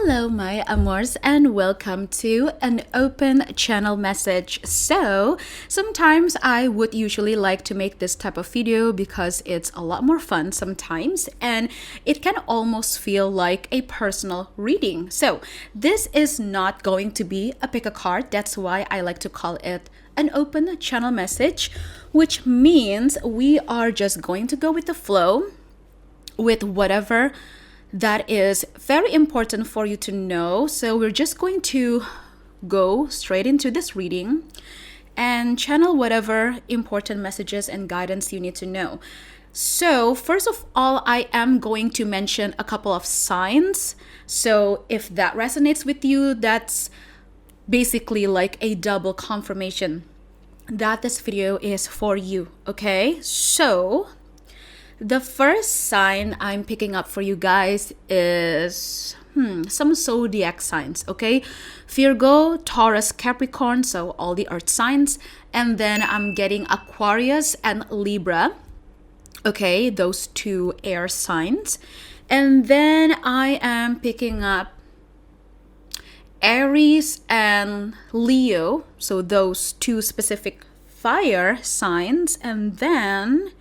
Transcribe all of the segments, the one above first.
Hello, my amors, and welcome to an open channel message. So, sometimes I would usually like to make this type of video because it's a lot more fun sometimes, and it can almost feel like a personal reading. So, this is not going to be a pick a card. That's why I like to call it an open channel message, which means we are just going to go with the flow with whatever that is very important for you to know. So we're just going to go straight into this reading and channel whatever important messages and guidance you need to know. So first of all, I am going to mention a couple of signs. So if that resonates with you, that's basically like a double confirmation that this video is for you, okay? So the first sign I'm picking up for you guys is some zodiac signs, okay? Virgo, Taurus, Capricorn, so all the earth signs. And then I'm getting Aquarius and Libra, okay? Those two air signs. And then I am picking up Aries and Leo, so those two specific fire signs. And then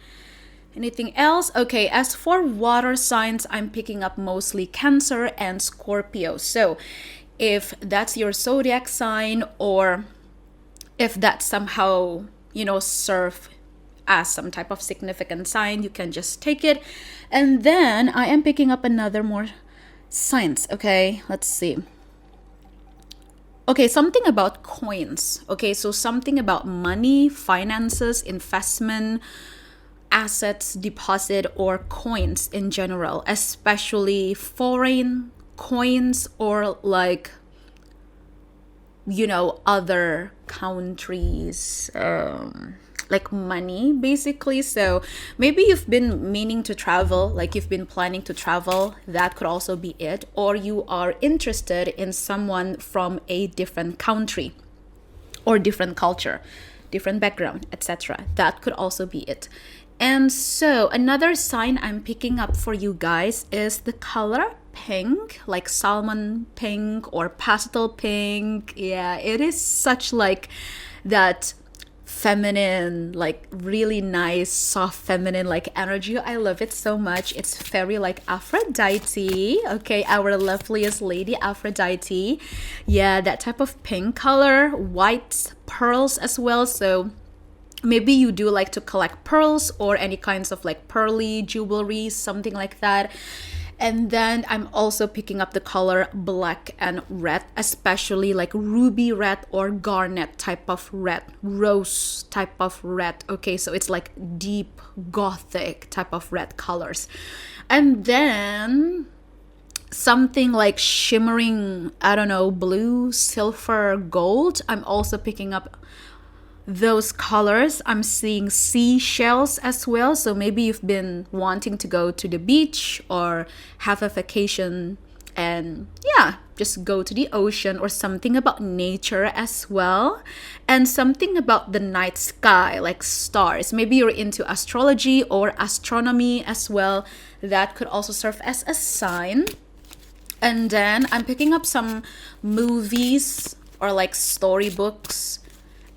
anything else? Okay, as for water signs, I'm picking up mostly Cancer and Scorpio. So if that's your zodiac sign, or if that somehow, serve as some type of significant sign, you can just take it. And then I am picking up another more signs, okay? Let's see. Okay, something about coins. Okay, so something about money, finances, investment, assets, deposit, or coins in general, especially foreign coins or other countries, like money basically. So maybe you've been meaning to travel, like you've been planning to travel, that could also be it. Or you are interested in someone from a different country or different culture, different background, etc. That could also be it. And so another sign I'm picking up for you guys is the color pink, like salmon pink or pastel pink. Yeah, it is such like that feminine, like really nice, soft feminine like energy. I love it so much. It's very like Aphrodite. Okay, our loveliest lady Aphrodite. Yeah, that type of pink color, white pearls as well. So maybe you do like to collect pearls or any kinds of like pearly jewelry, something like that. And then I'm also picking up the color black and red, especially like ruby red or garnet type of red, rose type of red. Okay, so it's like deep gothic type of red colors. And then something like shimmering, I don't know, blue, silver, gold. I'm also picking up those colors. I'm seeing seashells as well. So maybe you've been wanting to go to the beach or have a vacation and just go to the ocean, or something about nature as well. And something about the night sky, like stars. Maybe you're into astrology or astronomy as well. That could also serve as a sign. And then I'm picking up some movies or like storybooks,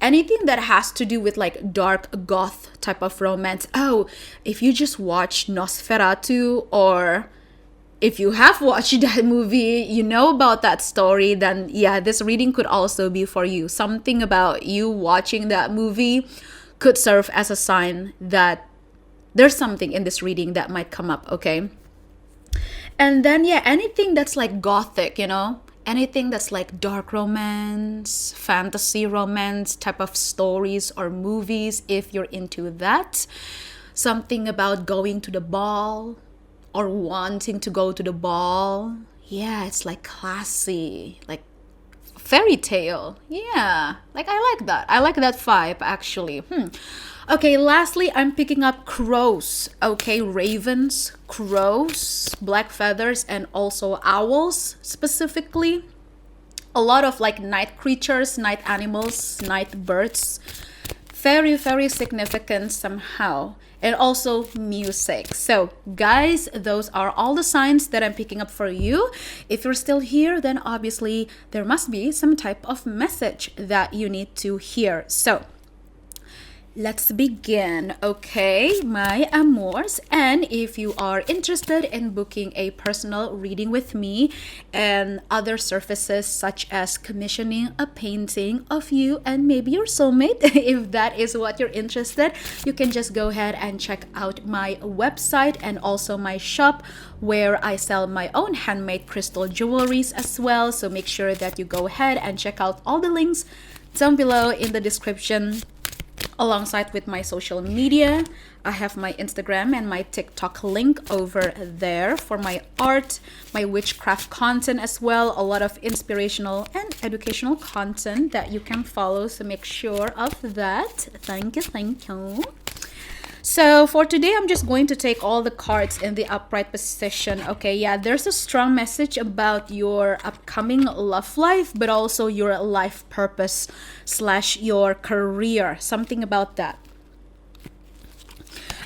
anything that has to do with like dark goth type of romance. Oh, if you just watch Nosferatu, or if you have watched that movie, you know about that story, then yeah, this reading could also be for you. Something about you watching that movie could serve as a sign that there's something in this reading that might come up, okay? And then anything that's like gothic, anything that's like dark romance, fantasy romance type of stories or movies, if you're into that. Something about going to the ball or wanting to go to the ball. Yeah, it's like classy, like fairy tale. Yeah, like I like that. I like that vibe actually. Okay, lastly, I'm picking up crows. Okay, ravens, crows, black feathers, and also owls specifically. A lot of like night creatures, night animals, night birds, very, very significant somehow. And also music. So guys, those are all the signs that I'm picking up for you. If you're still here, then obviously there must be some type of message that you need to hear. So let's begin, okay, my amours. And if you are interested in booking a personal reading with me and other services such as commissioning a painting of you and maybe your soulmate, if that is what you're interested, you can just go ahead and check out my website and also my shop where I sell my own handmade crystal jewelries as well. So make sure that you go ahead and check out all the links down below in the description. Alongside with my social media, I have my Instagram and my TikTok link over there for my art, my witchcraft content as well, a lot of inspirational and educational content that you can follow, so make sure of that. Thank you. So for today, I'm just going to take all the cards in the upright position. Okay, yeah, there's a strong message about your upcoming love life, but also your life purpose / your career, something about that.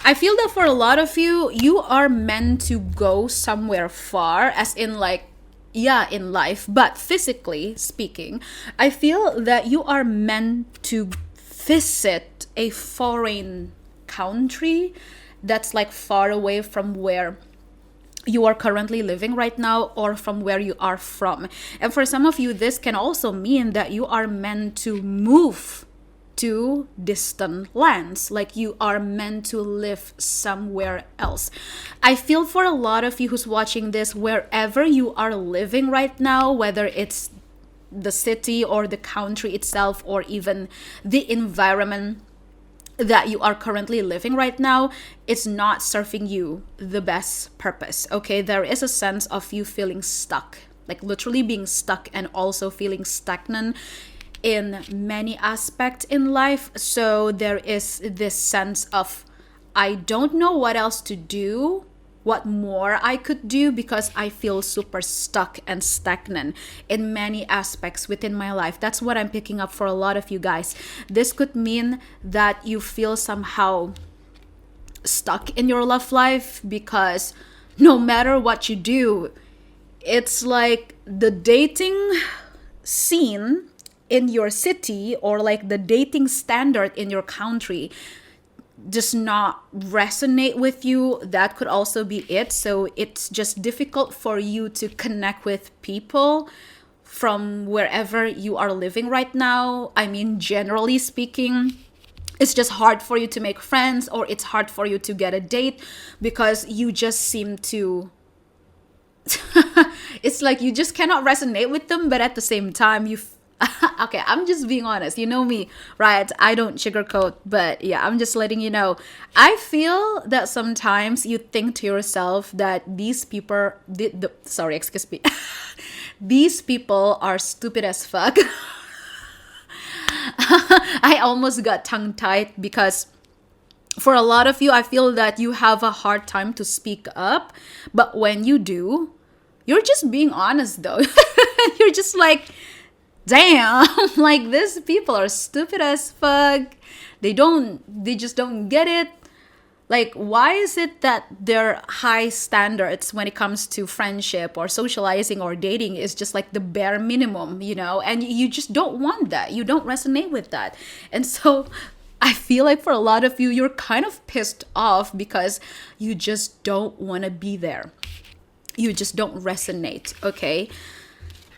I feel that for a lot of you, you are meant to go somewhere far, as in like, yeah, in life, but physically speaking, I feel that you are meant to visit a foreign country that's like far away from where you are currently living right now or from where you are from. And for some of you, this can also mean that you are meant to move to distant lands, like you are meant to live somewhere else. I feel for a lot of you who's watching this, wherever you are living right now, whether it's the city or the country itself or even the environment that you are currently living right now, it's not serving you the best purpose. Okay, there is a sense of you feeling stuck, like literally being stuck, and also feeling stagnant in many aspects in life. So there is this sense of, I don't know what else to do, what more I could do, because I feel super stuck and stagnant in many aspects within my life. That's what I'm picking up for a lot of you guys. This could mean that you feel somehow stuck in your love life because no matter what you do, it's like the dating scene in your city or like the dating standard in your country does not resonate with you. That could also be it. So it's just difficult for you to connect with people from wherever you are living right now. I mean, generally speaking, it's just hard for you to make friends, or it's hard for you to get a date because you just seem to it's like you just cannot resonate with them, but at the same time you okay, I'm just being honest. You know me, right? I don't sugarcoat, but yeah, I'm just letting you know. I feel that sometimes you think to yourself that these people, sorry, excuse me, these people are stupid as fuck. I almost got tongue-tied because for a lot of you, I feel that you have a hard time to speak up, but when you do, you're just being honest though. You're just like, damn, like these people are stupid as fuck. They just don't get it. Like, why is it that their high standards when it comes to friendship or socializing or dating is just like the bare minimum, you know? And you just don't want that. You don't resonate with that. And so I feel like for a lot of you, you're kind of pissed off because you just don't want to be there. You just don't resonate, okay?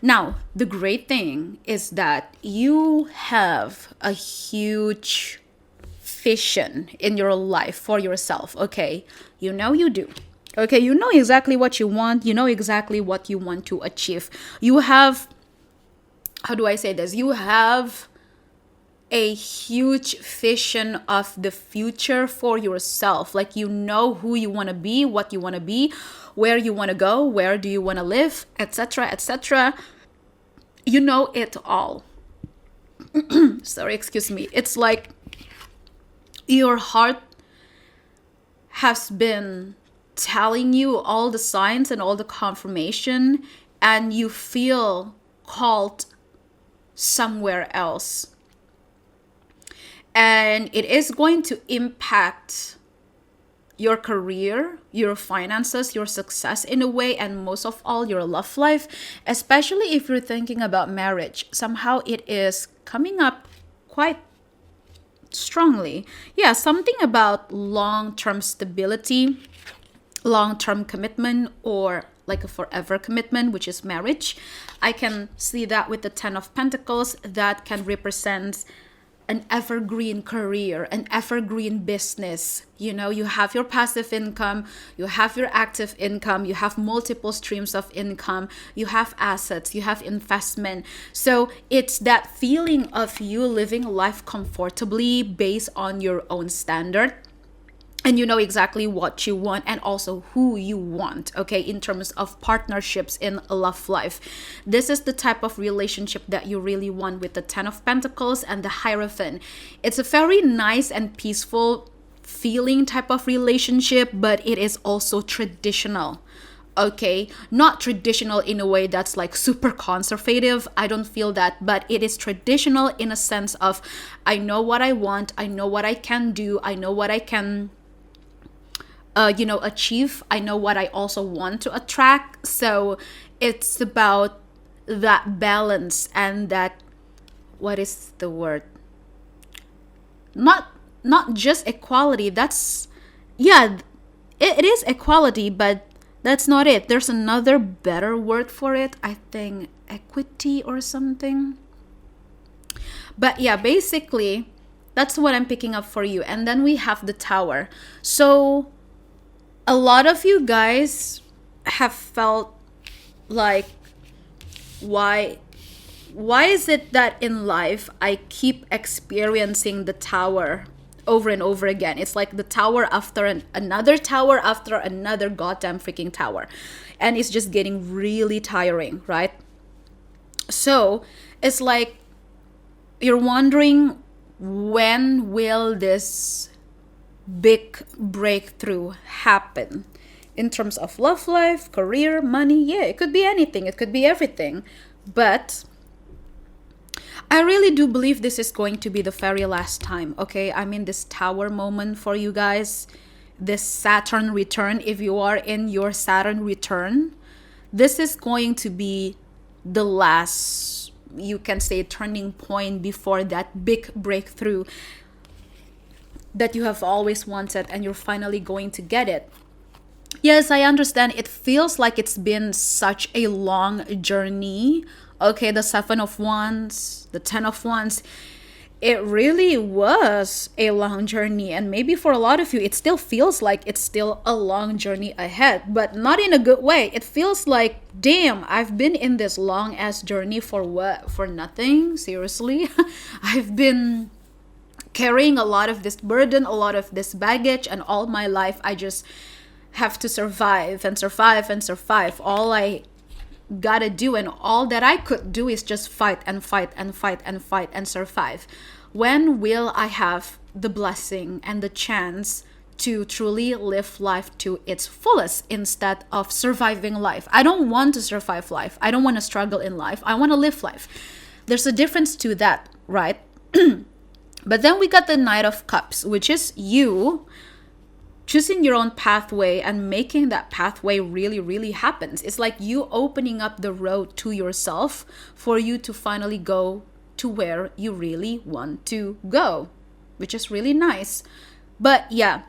Now, the great thing is that you have a huge vision in your life for yourself, okay? You know you do. Okay, you know exactly what you want. You know exactly what you want to achieve. You have, how do I say this? You have a huge vision of the future for yourself. Like, you know who you want to be, what you want to be, where you want to go, where do you want to live, etc., etc. You know it all. Sorry, excuse me. It's like your heart has been telling you all the signs and all the confirmation, and you feel called somewhere else. and it is going to impact your career, your finances, your success in a way, and most of all, your love life, especially if you're thinking about marriage. Somehow it is coming up quite strongly. Yeah, something about long-term stability, long-term commitment, or like a forever commitment, which is marriage. I can see that with the 10 of Pentacles. That can represent an evergreen career, an evergreen business. You know, you have your passive income, you have your active income, you have multiple streams of income, you have assets, you have investment. So it's that feeling of you living life comfortably based on your own standard, and you know exactly what you want and also who you want, okay, in terms of partnerships in love life. This is the type of relationship that you really want with the 10 of Pentacles and the Hierophant. It's a very nice and peaceful feeling type of relationship, but it is also traditional. Okay, not traditional in a way that's like super conservative. I don't feel that, but it is traditional in a sense of I know what I want, I know what I can do, I know what I can achieve. I know what I also want to attract. So it's about that balance and that, what is the word? Not just equality. That's, yeah, it is equality, but that's not it. There's another better word for it. I think equity or something. But yeah, basically, that's what I'm picking up for you. And then we have the Tower. So a lot of you guys have felt like, why is it that in life I keep experiencing the Tower over and over again? It's like the Tower after another tower after another goddamn freaking tower, and it's just getting really tiring, right? So it's like you're wondering, when will this big breakthrough happen in terms of love life, career, money? Yeah, it could be anything, it could be everything, but I really do believe this is going to be the very last time, okay? I mean, this Tower moment for you guys, this Saturn return, if you are in your Saturn return, this is going to be the last, you can say, turning point before that big breakthrough that you have always wanted, and you're finally going to get it. Yes, I understand. It feels like it's been such a long journey. Okay, the 7 of Wands, the 10 of Wands. It really was a long journey. And maybe for a lot of you, it still feels like it's still a long journey ahead. But not in a good way. It feels like, damn, I've been in this long ass journey for what? For nothing? Seriously? I've been carrying a lot of this burden, a lot of this baggage, and all my life I just have to survive and survive and survive. All I gotta do and all that I could do is just fight and fight and fight and fight and survive. When will I have the blessing and the chance to truly live life to its fullest instead of surviving life? I don't want to survive life. I don't want to struggle in life. I want to live life. There's a difference to that, right? But then we got the Knight of Cups, which is you choosing your own pathway and making that pathway really, really happen. It's like you opening up the road to yourself for you to finally go to where you really want to go, which is really nice. But yeah,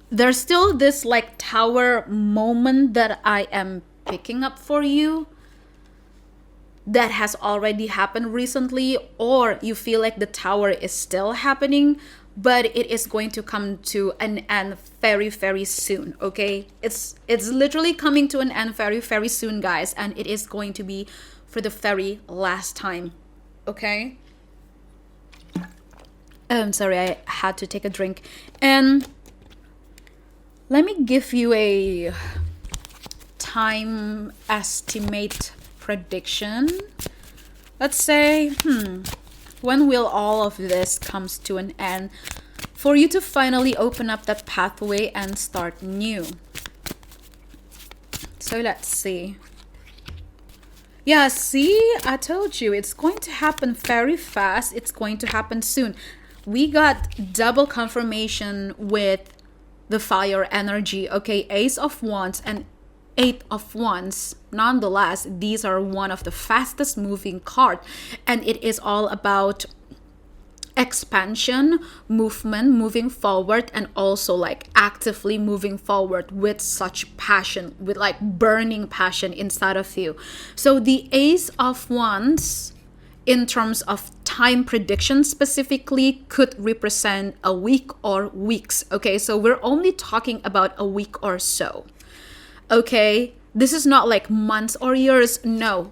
there's still this like Tower moment that I am picking up for you, that has already happened recently, or you feel like the Tower is still happening, but it is going to come to an end very, very soon, okay? It's literally coming to an end very, very soon, guys, and it is going to be for the very last time, okay? Sorry, I had to take a drink. And let me give you a time estimate prediction. Let's say, when will all of this comes to an end for you to finally open up that pathway and start new? So let's see. Yeah, see, I told you it's going to happen very fast. It's going to happen soon. we got double confirmation with the fire energy. Okay, Ace of Wands and Eight of Wands. Nonetheless, these are one of the fastest moving card, and it is all about expansion, movement, moving forward, and also like actively moving forward with such passion, with like burning passion inside of you. So the Ace of Wands, in terms of time prediction specifically, could represent a week or weeks. Okay, so we're only talking about a week or so. Okay, this is not like months or years. No,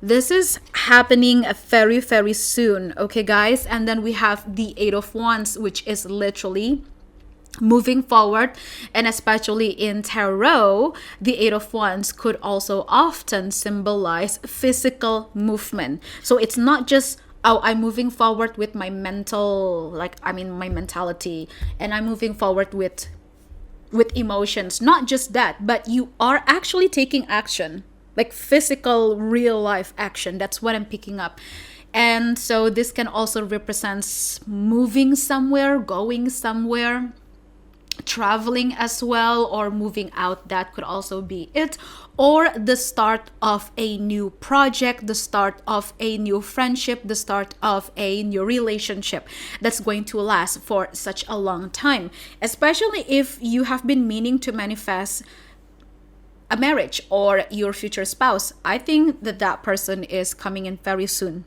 this is happening very, very soon. Okay, guys. And then we have the Eight of Wands, which is literally moving forward. And especially in tarot, the Eight of Wands could also often symbolize physical movement. So it's not just, oh, I'm moving forward with my mental, like, I mean, my mentality, and I'm moving forward with emotions. Not just that, but you are actually taking action, like physical, real life action. That's what I'm picking up. And so this can also represent moving somewhere, going somewhere, traveling as well, or moving out. That could also be it. Or the start of a new project, the start of a new friendship, the start of a new relationship that's going to last for such a long time. Especially if you have been meaning to manifest a marriage or your future spouse. I think that that person is coming in very soon.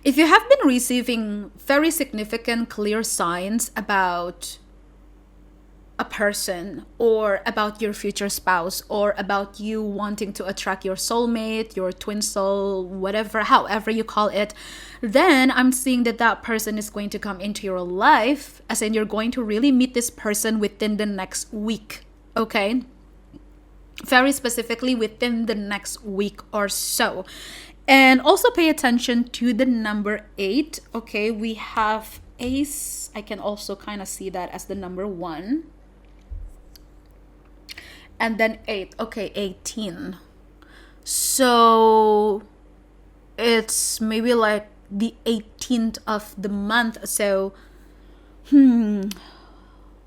If you have been receiving very significant, clear signs about a person, or about your future spouse, or about you wanting to attract your soulmate, your twin soul, whatever, however you call it, then I'm seeing that that person is going to come into your life, as in you're going to really meet this person within the next week. Okay, very specifically within the next week or so. And also pay attention to the number 8. Okay, we have Ace. I can also kind of see that as the number 1. And then 8. Okay, 18. So it's maybe like the 18th of the month. So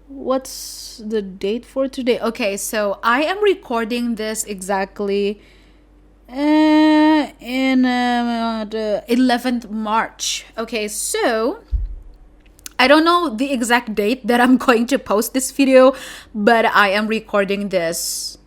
what's the date for today? Okay, so I am recording this exactly in the 11th March. Okay, so I don't know the exact date that I'm going to post this video, but I am recording this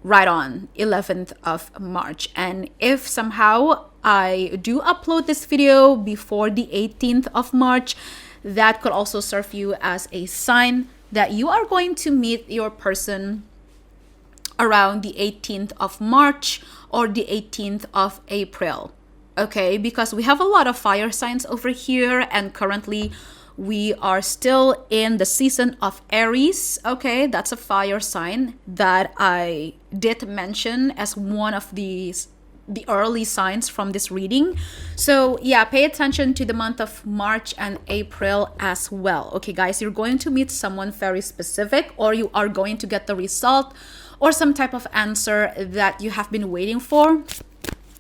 right on 11th of March. And if somehow I do upload this video before the 18th of March, that could also serve you as a sign that you are going to meet your person around the 18th of March or the 18th of April. Okay, because we have a lot of fire signs over here, and currently we are still in the season of Aries. Okay, that's a fire sign that I did mention as one of the early signs from this reading. So yeah, pay attention to the month of March and April as well. Okay, guys, you're going to meet someone very specific, or you are going to get the result or some type of answer that you have been waiting for,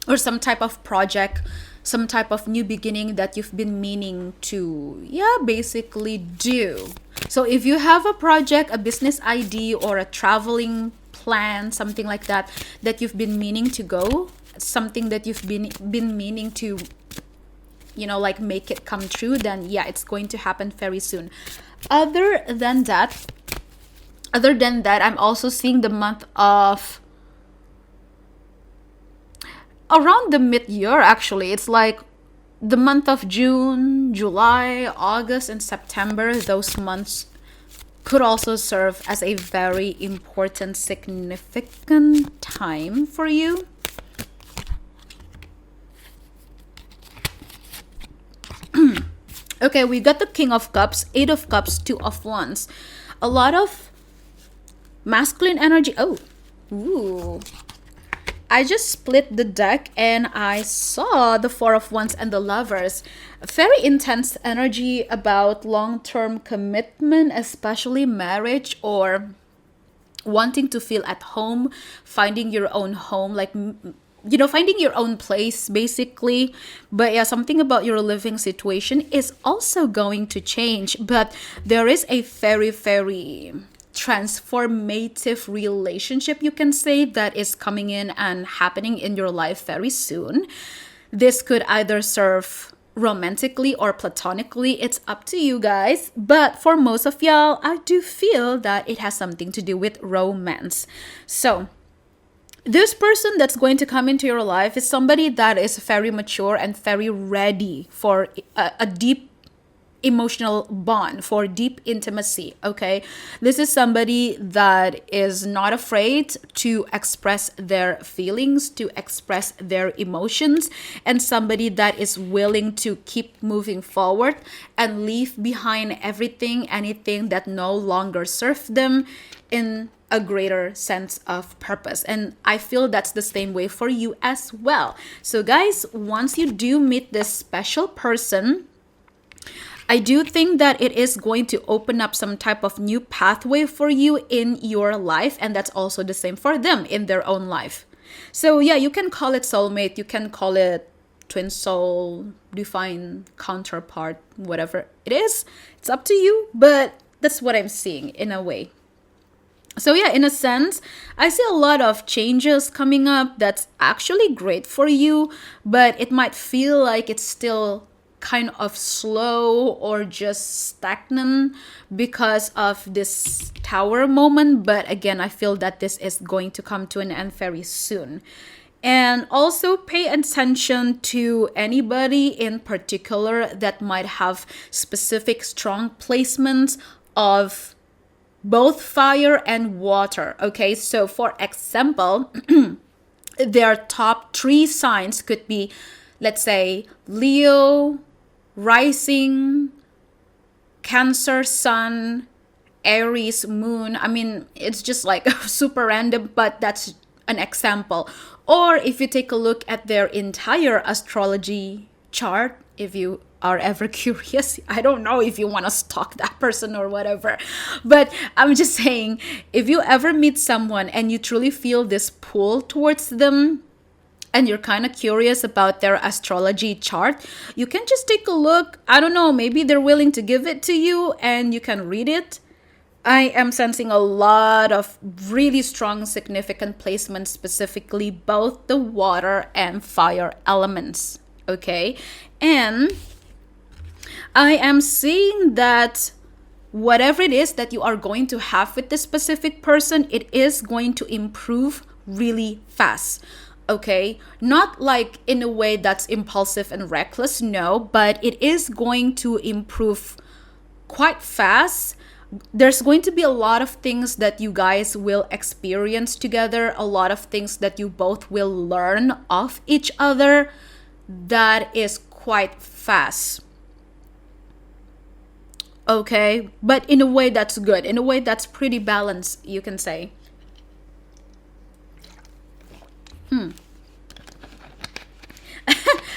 or some type of project, some type of new beginning that you've been meaning to, basically do. So if you have a project, a business idea, or a traveling plan, something like that, that you've been meaning to go, something that you've been meaning to, like make it come true, then yeah, it's going to happen very soon. Other than that, I'm also seeing the month of around the mid-year. Actually, it's like the month of June, July, August, and September. Those months could also serve as a very important, significant time for you. Okay, we got the King of Cups, 8 of Cups, 2 of Wands. A lot of masculine energy. Oh, ooh. I just split the deck and I saw the 4 of Wands and the Lovers. Very intense energy about long-term commitment, especially marriage, or wanting to feel at home, finding your own home, like finding your own place basically. But yeah, something about your living situation is also going to change. But there is a very, very transformative relationship, you can say, that is coming in and happening in your life very soon. This could either serve romantically or platonically. It's up to you guys. But for most of y'all, I do feel that it has something to do with romance. So this person that's going to come into your life is somebody that is very mature and very ready for a deep emotional bond, for deep intimacy. Okay, this is somebody that is not afraid to express their feelings, to express their emotions, and somebody that is willing to keep moving forward and leave behind anything that no longer serves them in a greater sense of purpose. And I feel that's the same way for you as well. So guys, once you do meet this special person, I do think that it is going to open up some type of new pathway for you in your life, and that's also the same for them in their own life. So yeah, you can call it soulmate, you can call it twin soul, divine counterpart, whatever it is. It's up to you, but that's what I'm seeing in a way. So yeah, in a sense, I see a lot of changes coming up that's actually great for you, but it might feel like it's still kind of slow or just stagnant because of this tower moment. But again, I feel that this is going to come to an end very soon. And also pay attention to anybody in particular that might have specific strong placements of both fire and water. Okay, so for example, their top 3 signs could be, let's say, Leo, rising, Cancer, sun, Aries, moon. I mean, it's just like super random, but that's an example. Or if you take a look at their entire astrology chart, if you are ever curious, I don't know if you want to stalk that person or whatever, but I'm just saying, if you ever meet someone and you truly feel this pull towards them, and you're kind of curious about their astrology chart, you can just take a look. I don't know, maybe they're willing to give it to you and you can read it. I am sensing a lot of really strong, significant placements, specifically both the water and fire elements. Okay, and I am seeing that whatever it is that you are going to have with this specific person, it is going to improve really fast. Okay, not like in a way that's impulsive and reckless, no, but it is going to improve quite fast. There's going to be a lot of things that you guys will experience together, a lot of things that you both will learn of each other. That is quite fast. Okay, but in a way that's good, in a way that's pretty balanced, you can say.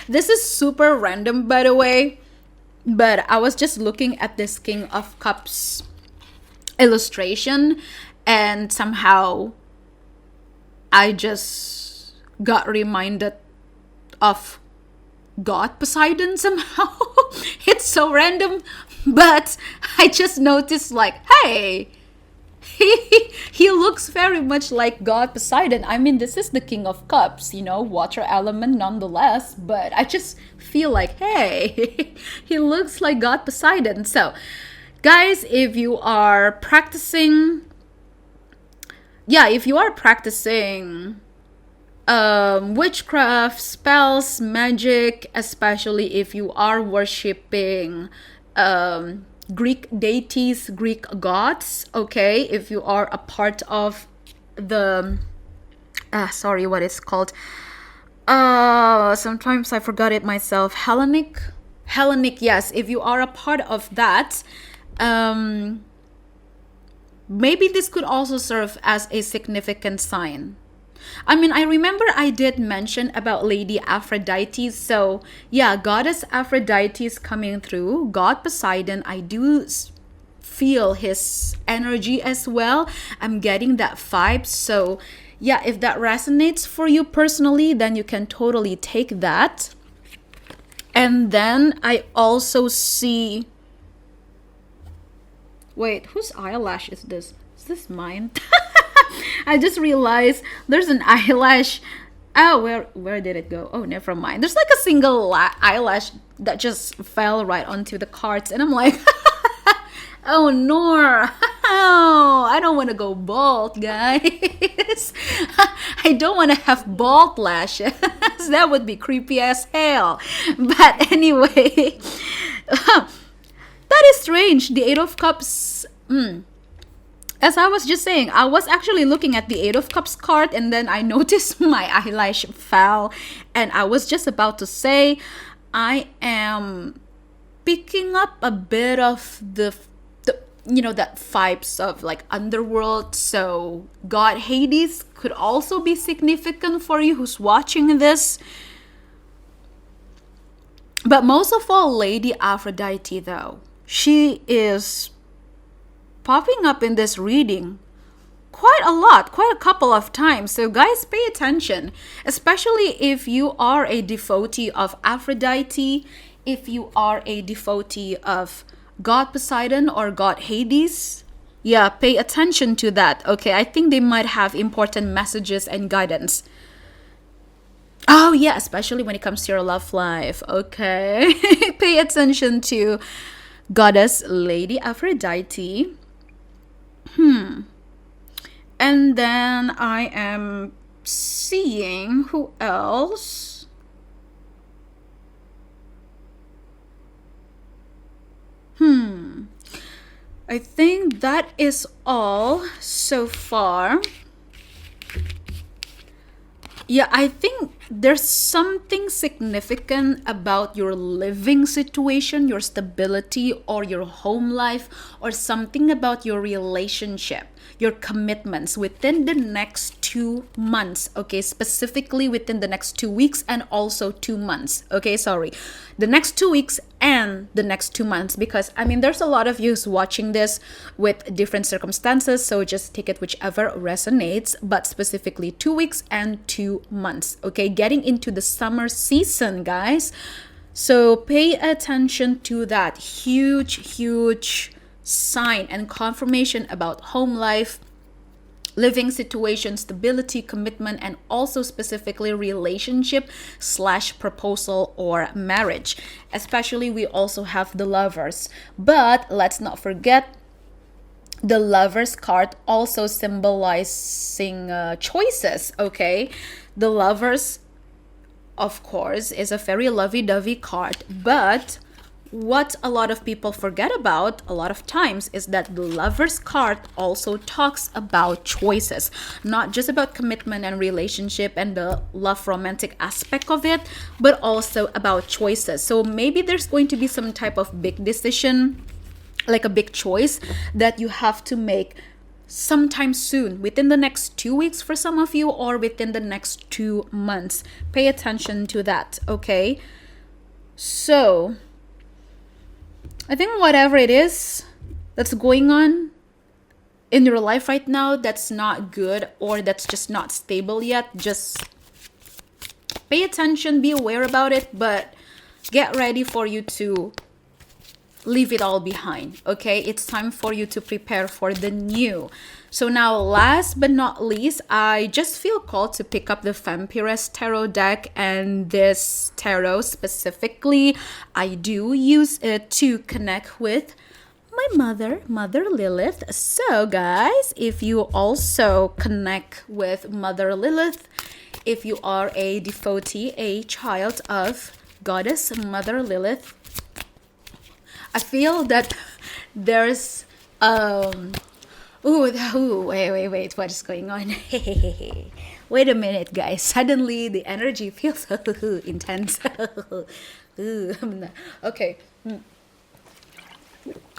This is super random, by the way, but I was just looking at this King of Cups illustration, and somehow I just got reminded of God Poseidon somehow. It's so random, but I just noticed, like, hey, he looks very much like God Poseidon. I mean, this is the King of Cups, water element nonetheless, but I just feel like, hey, he looks like God Poseidon. So guys, if you are practicing witchcraft, spells, magic, especially if you are worshipping Greek deities, Greek gods, okay, if you are a part of the what it's called, sometimes I forgot it myself, Hellenic, yes, if you are a part of that, maybe this could also serve as a significant sign. I mean, I remember I did mention about Lady Aphrodite. So yeah, Goddess Aphrodite is coming through. God Poseidon, I do feel his energy as well. I'm getting that vibe. So yeah, if that resonates for you personally, then you can totally take that. And then I also see, wait, whose eyelash is this? Is this mine? I just realized there's an eyelash. Oh, where did it go? Oh, never mind. There's like a single eyelash that just fell right onto the cards, and I'm like, oh no, oh, I don't want to go bald, guys. I don't want to have bald lashes. That would be creepy as hell. But anyway, that is strange. The Eight of Cups. As I was just saying, I was actually looking at the Eight of Cups card, and then I noticed my eyelash fell, and I was just about to say, I am picking up a bit of the that vibes of like underworld. So God Hades could also be significant for you who's watching this. But most of all, Lady Aphrodite, though, she is popping up in this reading quite a lot, quite a couple of times. So guys, pay attention, especially if you are a devotee of Aphrodite, if you are a devotee of God Poseidon or God Hades. Yeah, pay attention to that. Okay, I think they might have important messages and guidance. Oh yeah, especially when it comes to your love life. Okay. Pay attention to Goddess Lady Aphrodite. And then I am seeing who else. I think that is all so far. Yeah, I think there's something significant about your living situation, your stability, or your home life, or something about your relationship, your commitments within the next 2 months, okay? Specifically within the next 2 weeks and also 2 months, okay? Sorry. The next 2 weeks and the next 2 months, because I mean, there's a lot of you who's watching this with different circumstances, so just take it whichever resonates, but specifically 2 weeks and 2 months, okay? Getting into the summer season, guys. So pay attention to that huge sign and confirmation about home life, living situation, stability, commitment, and also specifically relationship/proposal or marriage. Especially, we also have the Lovers. But let's not forget the Lovers card also symbolizing choices, okay? The Lovers, of course, is a very lovey-dovey card, but what a lot of people forget about a lot of times is that the Lovers card also talks about choices, not just about commitment and relationship and the love romantic aspect of it, but also about choices. So maybe there's going to be some type of big decision, like a big choice that you have to make sometime soon, within the next 2 weeks for some of you, or within the next 2 months. Pay attention to that, okay? So I think whatever it is that's going on in your life right now that's not good or that's just not stable yet, just pay attention, be aware about it, but get ready for you to leave it all behind, okay? It's time for you to prepare for the new. So now, last but not least, I just feel called to pick up the Vampiress Tarot deck, and this tarot specifically, I do use it to connect with my Mother Lilith. So guys, if you also connect with Mother Lilith, if you are a devotee, a child of Goddess Mother Lilith, I feel that there's wait, what is going on? Wait a minute, guys. Suddenly the energy feels intense. Okay.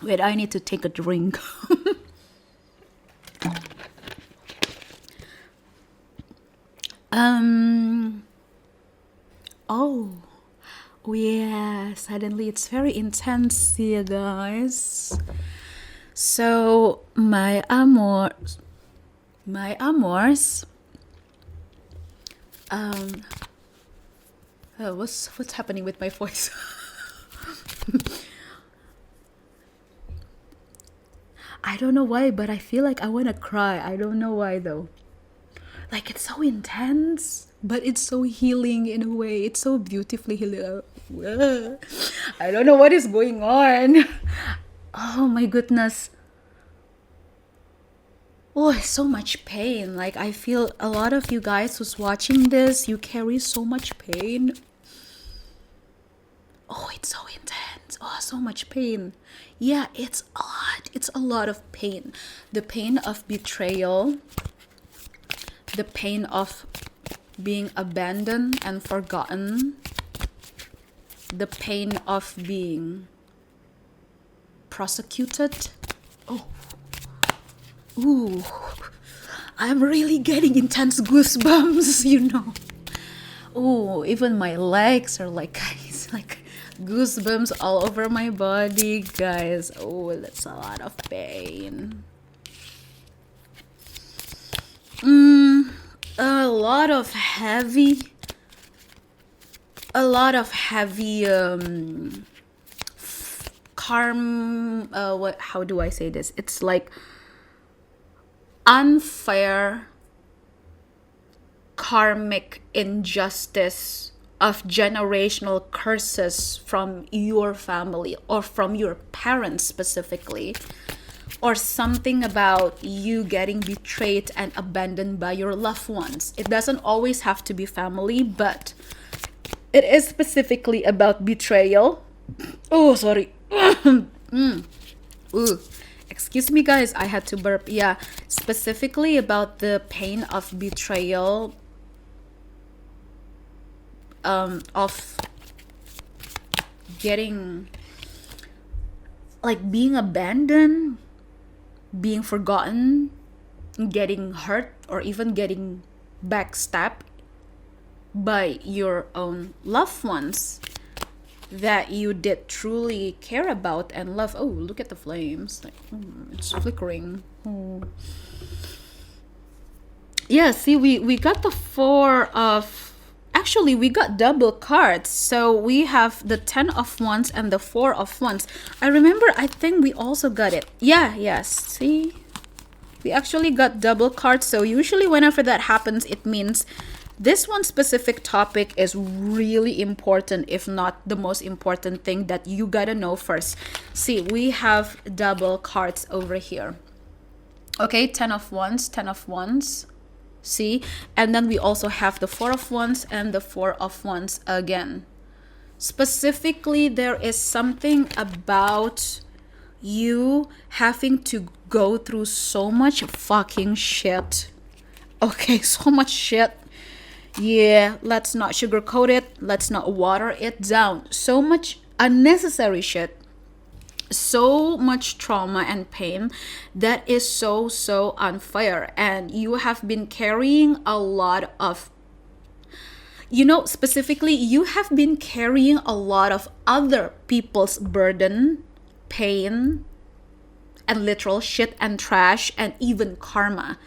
Wait, I need to take a drink. Oh yeah, suddenly it's very intense here, guys. So my amors, Um, what's happening with my voice? I don't know why, but I feel like I want to cry. I don't know why though. Like it's so intense, but it's so healing in a way. It's so beautifully healing. I don't know what is going on. Oh my goodness. Oh, so much pain. Like I feel a lot of you guys who's watching this, you carry so much pain. Oh, it's so intense. Oh, so much pain. Yeah, it's a lot. It's a lot of pain. The pain of betrayal, the pain of being abandoned and forgotten, the pain of being prosecuted. Oh, ooh, I'm really getting intense goosebumps, you know. Oh, even my legs are like, guys, like goosebumps all over my body, guys. Oh, that's a lot of pain. A lot of heavy, what, how do I say this? It's like unfair karmic injustice of generational curses from your family or from your parents specifically, or something about you getting betrayed and abandoned by your loved ones. It doesn't always have to be family, but it is specifically about betrayal. Oh, sorry. Ooh. Excuse me, guys. I had to burp. Yeah, specifically about the pain of betrayal, of getting, like, being abandoned, being forgotten, getting hurt, or even getting backstabbed by your own loved ones that you did truly care about and love. Oh, look at the flames. Like, it's flickering. Yeah, see, we got the four of... Actually, we got double cards. So we have the 10 of wands and the 4 of wands. I remember, I think we also got it. Yeah, yes. See? We actually got double cards. So usually whenever that happens, it means this one specific topic is really important, if not the most important thing that you gotta know first. See, we have double cards over here. Okay, 10 of wands, 10 of wands. See? And then we also have the 4 of wands and the 4 of wands again. Specifically, there is something about you having to go through so much fucking shit. Okay, so much shit. Yeah, let's not sugarcoat it. Let's not water it down. So much unnecessary shit. So much trauma and pain that is so unfair. And you have been carrying a lot of, specifically, you have been carrying a lot of other people's burden, pain, and literal shit and trash and even karma.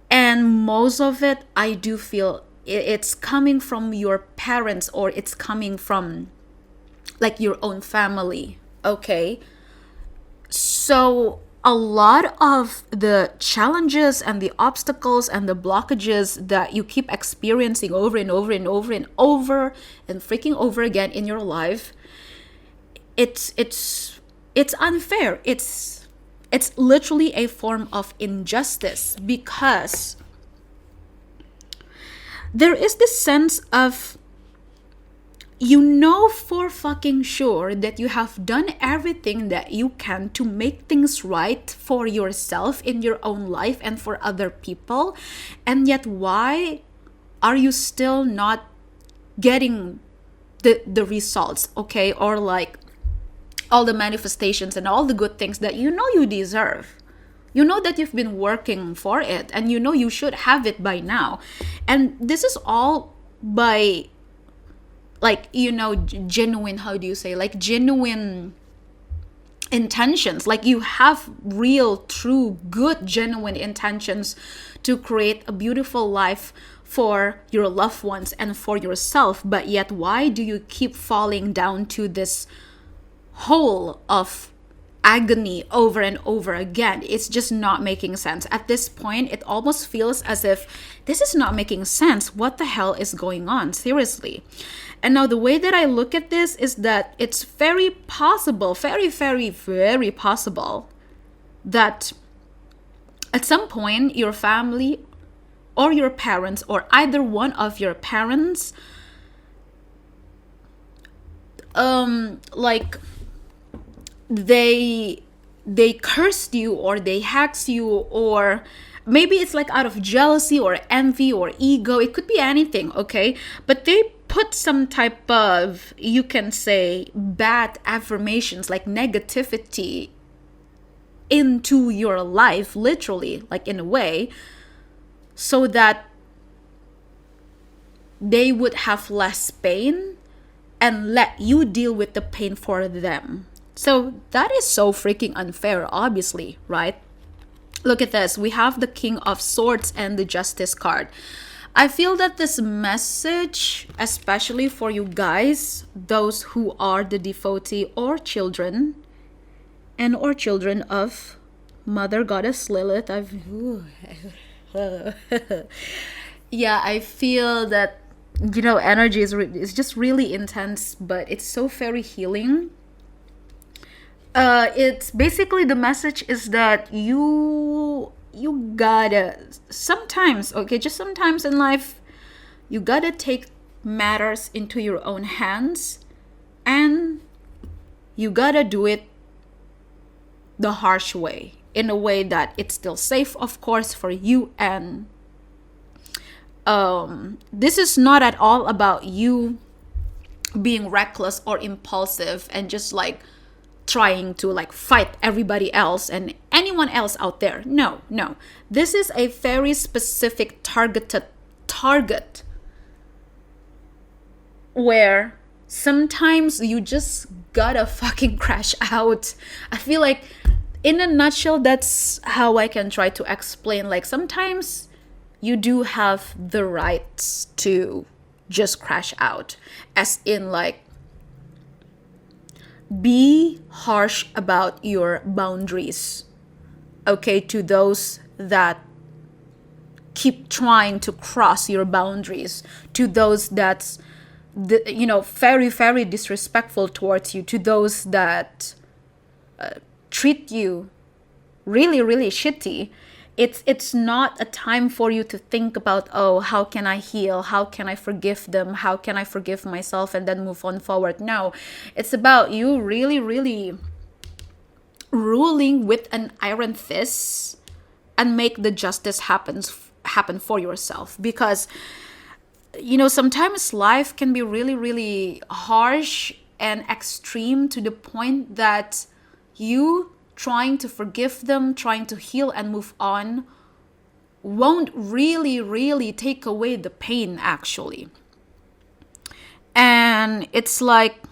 And most of it, I do feel it's coming from your parents, or it's coming from like your own family. Okay. So a lot of the challenges and the obstacles and the blockages that you keep experiencing over and over and over and over and freaking over again in your life, it's unfair. It's literally a form of injustice, because there is this sense of, for fucking sure that you have done everything that you can to make things right for yourself in your own life and for other people, and yet why are you still not getting the results, okay, or like all the manifestations and all the good things that you deserve? You know that you've been working for it, and you should have it by now. And this is all by, like, genuine, how do you say, like, genuine intentions, like you have real, true, good, genuine intentions to create a beautiful life for your loved ones and for yourself. But yet, why do you keep falling down to this hole of agony over and over again? It's just not making sense. At this point, it almost feels as if this is not making sense. What the hell is going on? Seriously. And now the way that I look at this is that it's very possible, very, very, very possible that at some point your family or your parents or either one of your parents like they cursed you or they hacks you, or maybe it's like out of jealousy or envy or ego. It could be anything, okay? But they put some type of, you can say, bad affirmations, like negativity into your life, literally, like in a way, so that they would have less pain and let you deal with the pain for them. So that is so freaking unfair, obviously, right? Look at this. We have the King of Swords and the Justice card. I feel that this message, especially for you guys, those who are the devotee or children, and or children of Mother Goddess Lilith, yeah, I feel that, you know, energy is just really intense, but it's so very healing. It's basically, the message is that you gotta sometimes, okay, just sometimes in life, you gotta take matters into your own hands, and you gotta do it the harsh way, in a way that it's still safe, of course, for you. And this is not at all about you being reckless or impulsive and just like trying to like fight everybody else and anyone else out there. No. This is a very specific targeted target where sometimes you just gotta fucking crash out. I feel like, in a nutshell, that's how I can try to explain. Like, sometimes you do have the right to just crash out, as in like, be harsh about your boundaries, okay, to those that keep trying to cross your boundaries, to those that's very, very disrespectful towards you, to those that treat you really, really shitty. It's not a time for you to think about, oh, how can I heal? How can I forgive them? How can I forgive myself and then move on forward? No, it's about you really, really ruling with an iron fist and make the justice happen for yourself. Because, sometimes life can be really, really harsh and extreme, to the point that you trying to forgive them, trying to heal and move on, won't really, really take away the pain, actually. And it's like,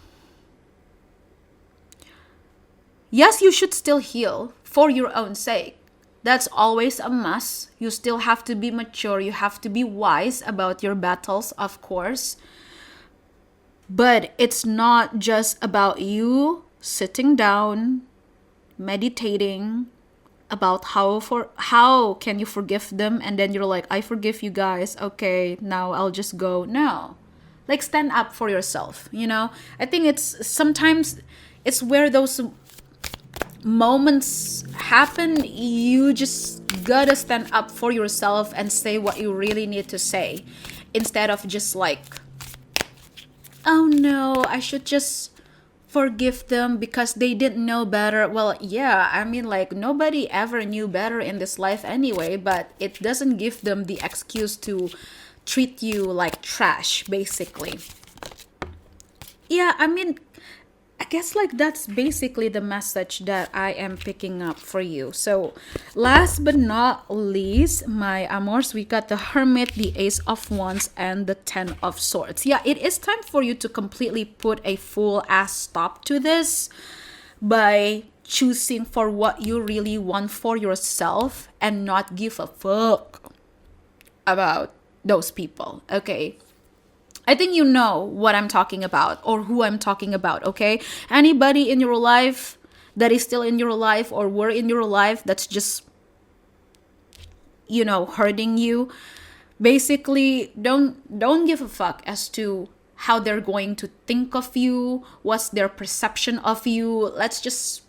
yes, you should still heal for your own sake. That's always a must. You still have to be mature. You have to be wise about your battles, of course. But it's not just about you sitting down, meditating about how can you forgive them, and then you're like, I forgive you guys, okay, now I'll just go. No, like, stand up for yourself. I think it's sometimes it's where those moments happen. You just gotta stand up for yourself and say what you really need to say, instead of just like, oh no, I should just forgive them because they didn't know better. Well, yeah, I mean, like, nobody ever knew better in this life anyway, but it doesn't give them the excuse to treat you like trash, basically. Yeah, I mean, I guess like that's basically the message that I am picking up for you. So last but not least, my amors, we got the Hermit, the Ace of Wands, and the Ten of Swords. Yeah, it is time for you to completely put a full ass stop to this by choosing for what you really want for yourself and not give a fuck about those people. Okay, I think you know what I'm talking about or who I'm talking about. Okay, anybody in your life that is still in your life or were in your life that's just, hurting you, basically don't give a fuck as to how they're going to think of you, what's their perception of you. Let's just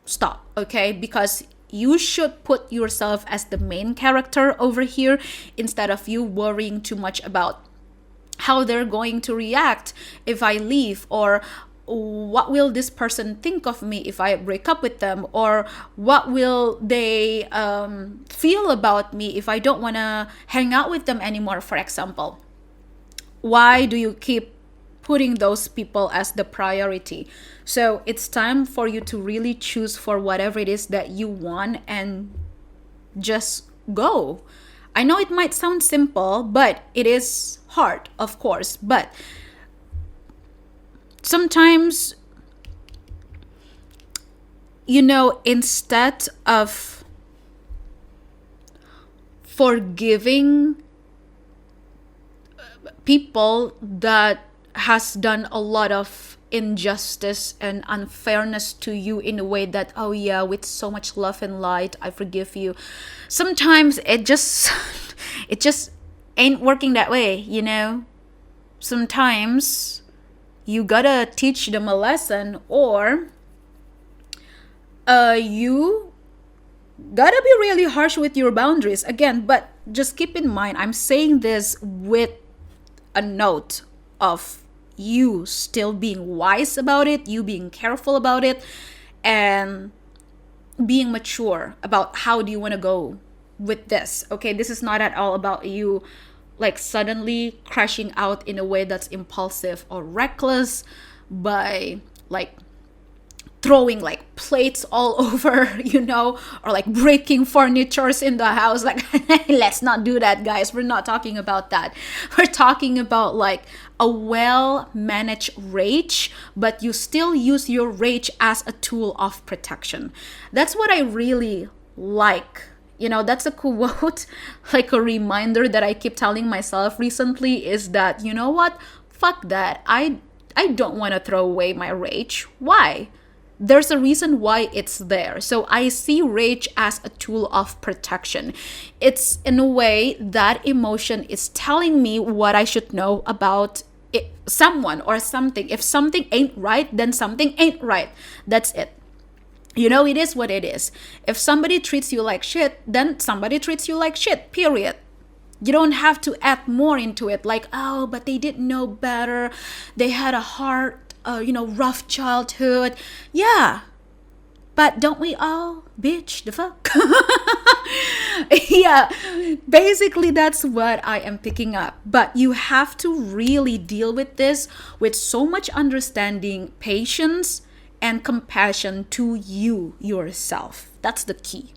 stop, okay? Because you should put yourself as the main character over here instead of you worrying too much about how they're going to react if I leave, or what will this person think of me if I break up with them, or what will they feel about me if I don't want to hang out with them anymore, for example. Why do you keep putting those people as the priority? So it's time for you to really choose for whatever it is that you want and just go. I know it might sound simple, but it is hard, of course. But sometimes, instead of forgiving people that has done a lot of injustice and unfairness to you in a way that, oh yeah, with so much love and light, I forgive you. Sometimes it just ain't working that way, Sometimes you gotta teach them a lesson, or you gotta be really harsh with your boundaries again. But just keep in mind, I'm saying this with a note of you still being wise about it, you being careful about it, and being mature about how do you want to go with this. Okay, this is not at all about you like suddenly crashing out in a way that's impulsive or reckless by like throwing like plates all over, or like breaking furnitures in the house. Like, let's not do that, guys. We're not talking about that. We're talking about like a well-managed rage, but you still use your rage as a tool of protection. That's what I really like. That's a quote, like a reminder that I keep telling myself recently, is that, you know what? Fuck that. I don't want to throw away my rage. Why? There's a reason why it's there. So I see rage as a tool of protection. It's in a way that emotion is telling me what I should know about someone or something. If something ain't right, then something ain't right. That's it. It is what it is. If somebody treats you like shit, then somebody treats you like shit, period. You don't have to add more into it, like, oh, but they didn't know better. They had a hard, rough childhood. Yeah, but don't we all, bitch, the fuck? Yeah, basically that's what I am picking up. But you have to really deal with this with so much understanding, patience, and compassion to you yourself. That's the key.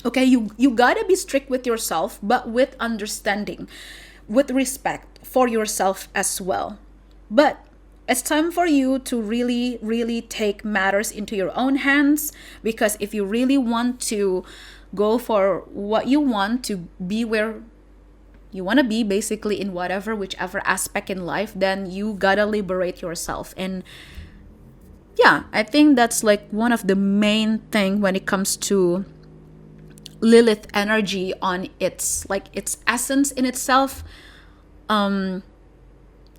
Okay, you gotta be strict with yourself, but with understanding, with respect for yourself as well. But it's time for you to really, really take matters into your own hands, because if you really want to go for what you want, to be where you want to be, basically in whichever aspect in life, then you gotta liberate yourself. And yeah, I think that's like one of the main thing when it comes to Lilith energy on its essence in itself.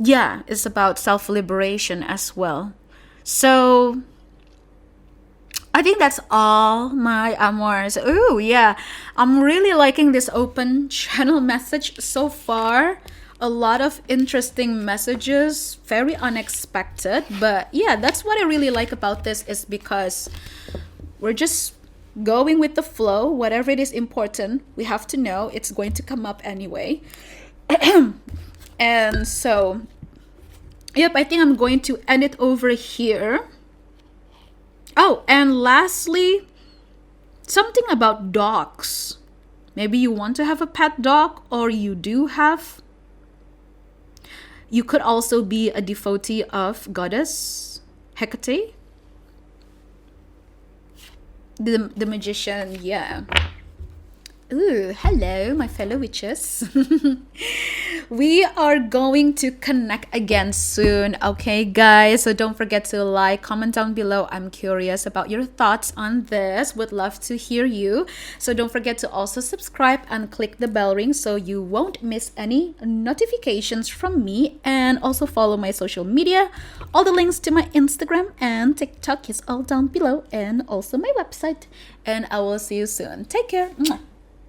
Yeah, it's about self-liberation as well. So I think that's all, my amors. Ooh, yeah. I'm really liking this open channel message so far. A lot of interesting messages, very unexpected. But yeah, that's what I really like about this, is because we're just going with the flow. Whatever it is important, we have to know it's going to come up anyway. And so, yep, I think I'm going to end it over here. Oh, and lastly, something about dogs. Maybe you want to have a pet dog, or you do have. You could also be a devotee of goddess Hecate. The magician, yeah. Ooh, hello, my fellow witches. We are going to connect again soon, okay, guys? So don't forget to like, comment down below. I'm curious about your thoughts on this. Would love to hear you. So don't forget to also subscribe and click the bell ring so you won't miss any notifications from me. And also follow my social media. All the links to my Instagram and TikTok is all down below, and also my website. And I will see you soon. Take care. Mwah.